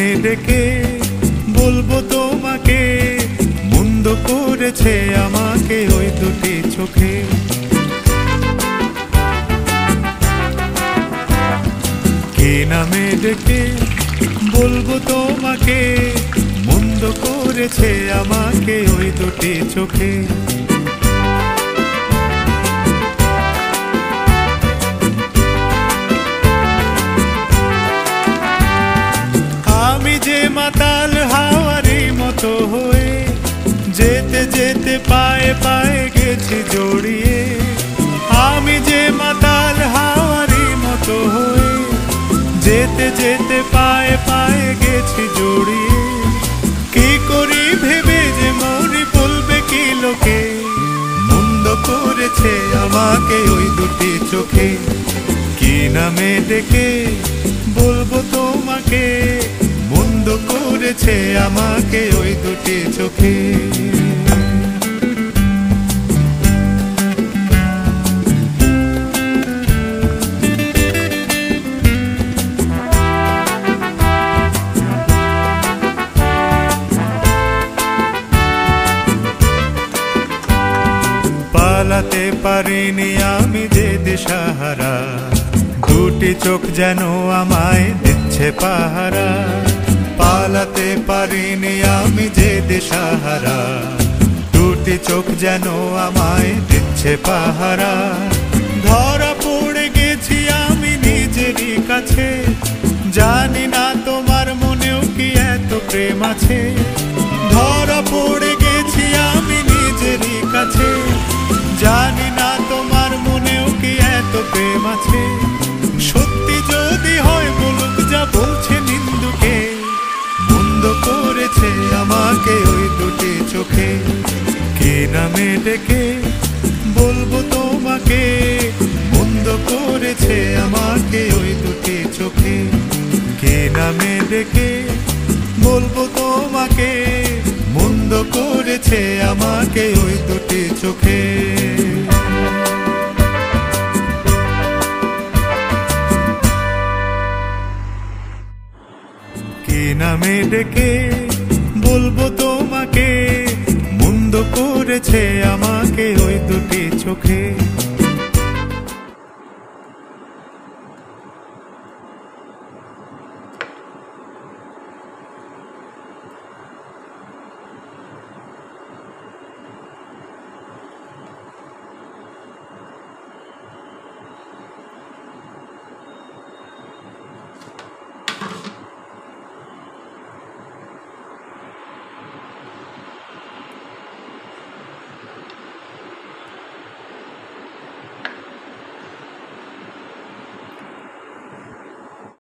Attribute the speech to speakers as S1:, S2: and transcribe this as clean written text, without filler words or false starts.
S1: নামে ডেকে বলবো তোমাকে, মন্দ করেছে আমাকে ওই দুটি চোখে। কি নামে ডেকে বলবো তোমাকে, মন্দ করেছে আমাকে ওই দুটি চোখে। আমি যে মাতাল হাওয়ারি মতো হয়ে যেতে যেতে পায়ে পায়ে গেছি জড়িয়ে। আমি যে মাতাল হাওয়ারি মতো হয়ে যেতে যেতে পায়ে পায়ে গেছি জড়িয়ে। কি করি ভেবে যে মরি বলবে কি লোকে, মন্দ করেছে আমাকে ওই দুটি চোখে। কি নামে ডেকে বলবো তোমাকে, মন্দ করেছে আমাকে ওই দুটি চোখে। পালাতে পারিনি আমি যে দিশাহারা, দুটি চোখ যেন আমায় দিচ্ছে পাহারা। পালাতে পারিনি আমি যে দিশাহারা, দুটি চোখ যেন আমায় দিচ্ছে পাহারা। ধরা পড়ে গেছি আমি নিজেরই কাছে, জানি না তোমার মনেও কি এত প্রেম আছে। ধরা পড়ে গেছি আমি নিজেরই কাছে, জানি না তোমার মনেও কি এত প্রেম আছে। সত্যি যদি হয় বলুক যা বলছে নিন্দুকে, মন্দ করেছে আমাকে ওই দুটি চোখে। কি নামে ডেকে বলবো তোমাকে, মন্দ করেছে আমাকে ওই দুটি চোখে। কি নামে ডেকে বলবো তোমাকে, মন্দ করেছে আমাকে ওই দুটি চোখে। কি নামে ডেকে বলবো তোমাকে, মন্দ করেছে আমাকে ওই দুটি চোখে।